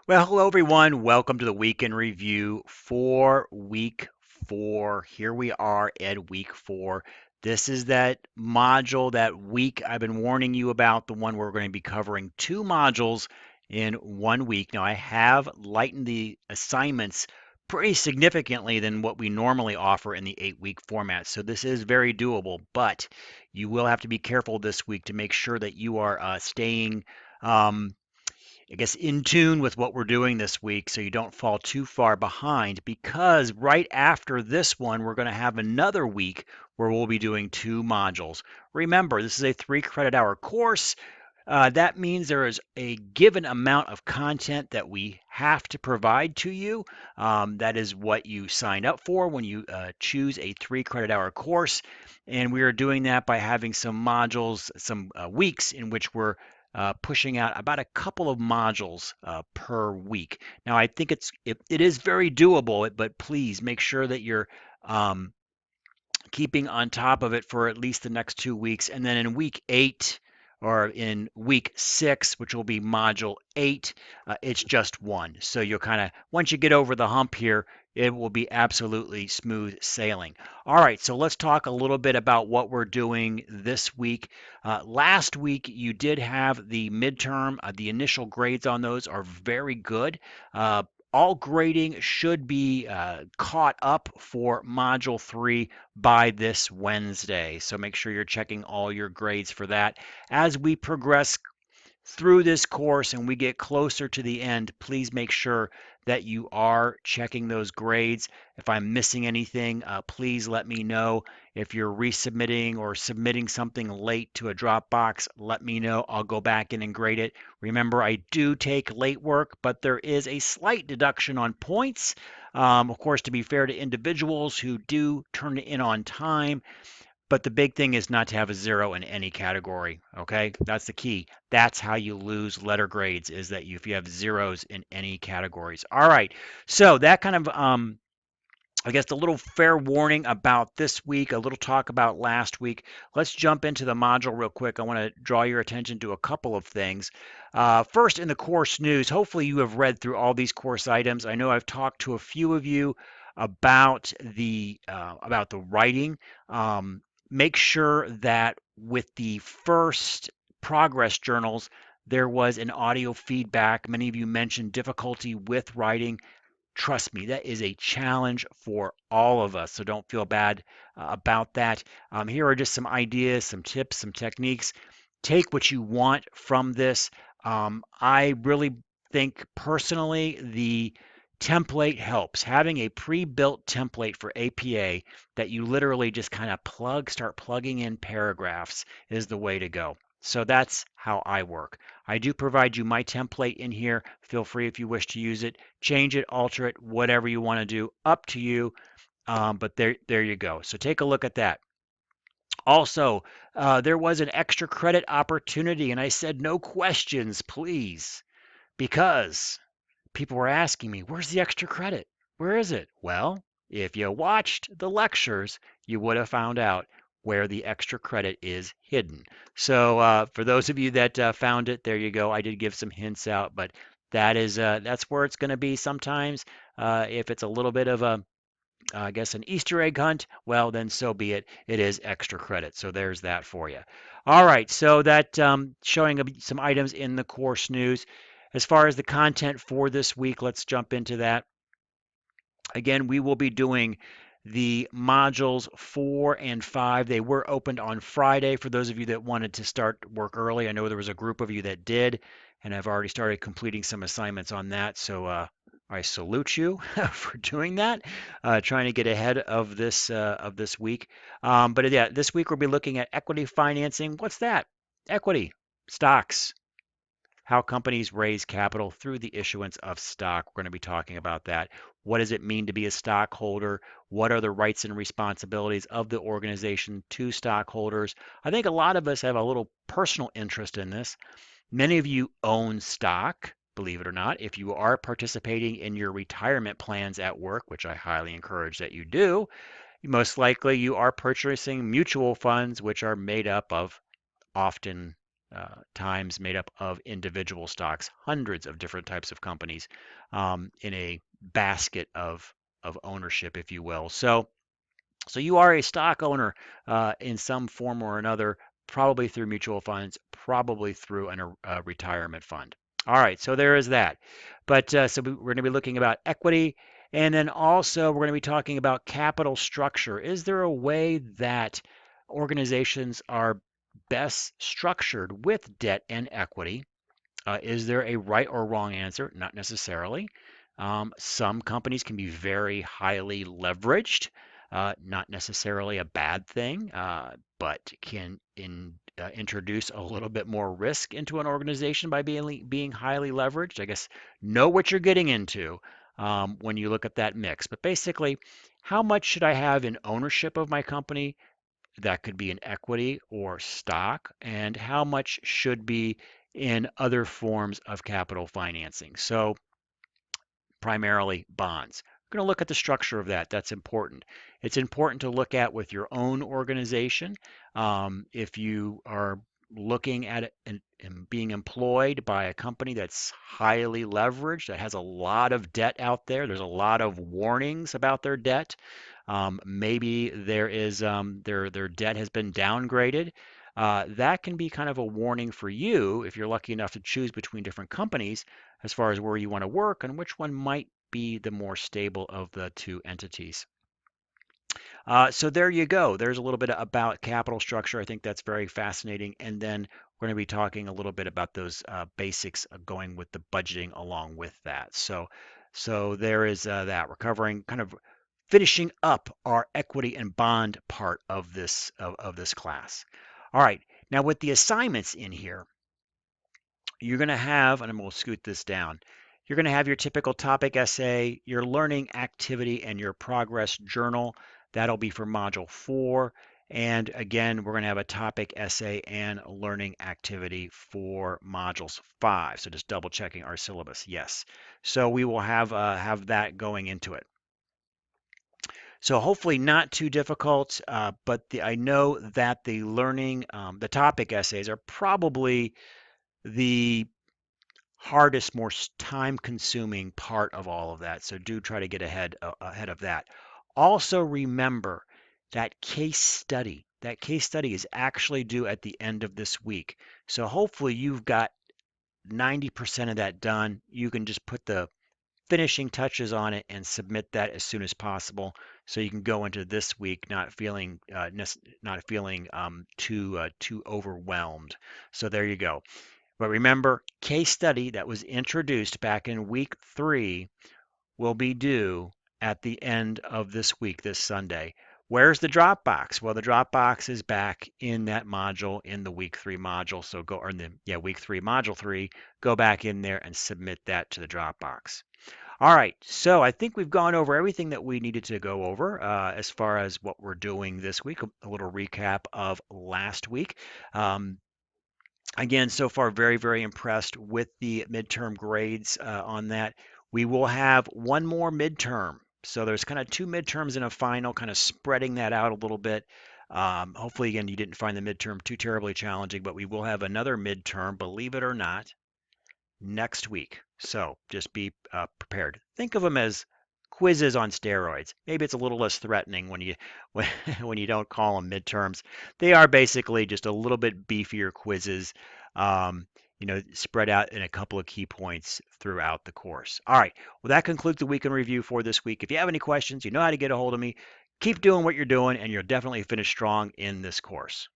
Well, hello everyone. Welcome to the weekend review for week 4. Here we are at week 4. This is that module, that week I've been warning you about, the one we're going to be covering 2 modules in 1 week. Now, I have lightened the assignments pretty significantly than what we normally offer in the 8-week format. So this is very doable, but you will have to be careful this week to make sure that you are staying um, I guess, in tune with what we're doing this week so you don't fall too far behind because right after this one, we're going to have another week where we'll be doing 2 modules. Remember, this is a 3 credit hour course. That means there is a given amount of content that we have to provide to you. That is what you signed up for when you choose a 3 credit hour course. And we are doing that by having some modules, some weeks in which we're pushing out about a couple of modules per week. Now, I think it is very doable, but please make sure that you're um, keeping on top of it for at least the next 2 weeks. And then in week 8 or in week 6, which will be module 8, it's just one. So you'll kind of, once you get over the hump here, it will be absolutely smooth sailing. All right, so let's talk a little bit about what we're doing this week. Last week, you did have the midterm. The initial grades on those are very good. Uh, all grading should be caught up for Module 3 by this Wednesday. So make sure you're checking all your grades for that. As we progress through this course and we get closer to the end, please make sure that you are checking those grades. If I'm missing anything, please let me know. If you're resubmitting or submitting something late to a Dropbox, let me know. I'll go back in and grade it. Remember, I do take late work, but there is a slight deduction on points. Of course, to be fair to individuals who do turn it in on time, but the big thing is not to have a 0 in any category. Okay, that's the key. That's how you lose letter grades, is that if you have zeros in any categories. All right, so that kind of I guess a little fair warning about this week, a little talk about last week. Let's jump into the module real quick. I want to draw your attention to a couple of things. First, in the course news, hopefully you have read through all these course items. I know I've talked to a few of you about the writing. Make sure that with the first progress journals, there was an audio feedback. Many of you mentioned difficulty with writing. Trust me, that is a challenge for all of us. So don't feel bad about that. Here are just some ideas, some tips, some techniques. Take what you want from this. I really think personally the template helps. Having a pre-built template for APA that you literally just kind of start plugging in paragraphs is the way to go. So that's how I work. I do provide you my template in here. Feel free if you wish to use it, change it, alter it, whatever you want to do, up to you. But there you go. So take a look at that. Also, there was an extra credit opportunity, and I said no questions, please, because people were asking me, where's the extra credit? Where is it? Well, if you watched the lectures, you would have found out where the extra credit is hidden. So for those of you that found it, there you go. I did give some hints out, but that's where it's going to be sometimes. If it's a little bit of a I guess an Easter egg hunt, well, then so be it. It is extra credit. So there's that for you. All right. So that showing some items in the course news. As far as the content for this week, let's jump into that. Again, we will be doing the modules 4 and 5. They were opened on Friday for those of you that wanted to start work early. I know there was a group of you that did, and I've already started completing some assignments on that. So I salute you for doing that, trying to get ahead of this week. But yeah, this week we'll be looking at equity financing. What's that? Equity, stocks, how companies raise capital through the issuance of stock. We're going to be talking about that. What does it mean to be a stockholder? What are the rights and responsibilities of the organization to stockholders? I think a lot of us have a little personal interest in this. Many of you own stock, believe it or not. If you are participating in your retirement plans at work, which I highly encourage that you do, most likely you are purchasing mutual funds, which are made up of often times made up of individual stocks, hundreds of different types of companies in a basket of ownership, if you will. So you are a stock owner in some form or another, probably through mutual funds, probably through a retirement fund. All right, so there is that. But we're going to be looking about equity, and then also we're going to be talking about capital structure. Is there a way that organizations are best structured with debt and equity? Is there a right or wrong answer? Not necessarily. Some companies can be very highly leveraged, not necessarily a bad thing, but can introduce a little bit more risk into an organization by being highly leveraged. I guess know what you're getting into when you look at that mix. But basically, how much should I have in ownership of my company? That could be in equity or stock, and how much should be in other forms of capital financing. So primarily bonds. We're going to look at the structure of that. That's important. It's important to look at with your own organization. If you are looking at it and being employed by a company that's highly leveraged, that has a lot of debt out there, there's a lot of warnings about their debt. Maybe there is their debt has been downgraded. That can be kind of a warning for you if you're lucky enough to choose between different companies as far as where you want to work and which one might be the more stable of the two entities. So there you go. There's a little bit about capital structure. I think that's very fascinating. And then we're going to be talking a little bit about those basics of going with the budgeting along with that. So there is that. We're covering kind of finishing up our equity and bond part of this class. All right. Now with the assignments in here, you're going to have, and I'm going to scoot this down, you're going to have your typical topic essay, your learning activity, and your progress journal. That'll be for Module 4. And again, we're going to have a topic essay and a learning activity for Modules 5. So just double checking our syllabus. Yes. So we will have that going into it. So hopefully not too difficult, but I know that the topic essays are probably the hardest, more time-consuming part of all of that. So do try to get ahead of that. Also remember that case study is actually due at the end of this week. So hopefully you've got 90% of that done. You can just put the finishing touches on it and submit that as soon as possible, so you can go into this week not feeling too overwhelmed. So there you go. But remember, case study that was introduced back in week 3 will be due at the end of this week, this Sunday. Where's the Dropbox? Well, the Dropbox is back in that module, in the week 3 module. So go, or in the, yeah, week 3, module 3, go back in there and submit that to the Dropbox. All right, so I think we've gone over everything that we needed to go over as far as what we're doing this week. A little recap of last week. Again, so far, very, very impressed with the midterm grades on that. We will have one more midterm. So there's kind of two midterms and a final, kind of spreading that out a little bit. Hopefully, again, you didn't find the midterm too terribly challenging, but we will have another midterm, believe it or not, next week. So just be prepared. Think of them as quizzes on steroids. Maybe it's a little less threatening when you when, when you don't call them midterms. They are basically just a little bit beefier quizzes, spread out in a couple of key points throughout the course. All right. Well, that concludes the weekend review for this week. If you have any questions, you know how to get a hold of me. Keep doing what you're doing, and you'll definitely finish strong in this course.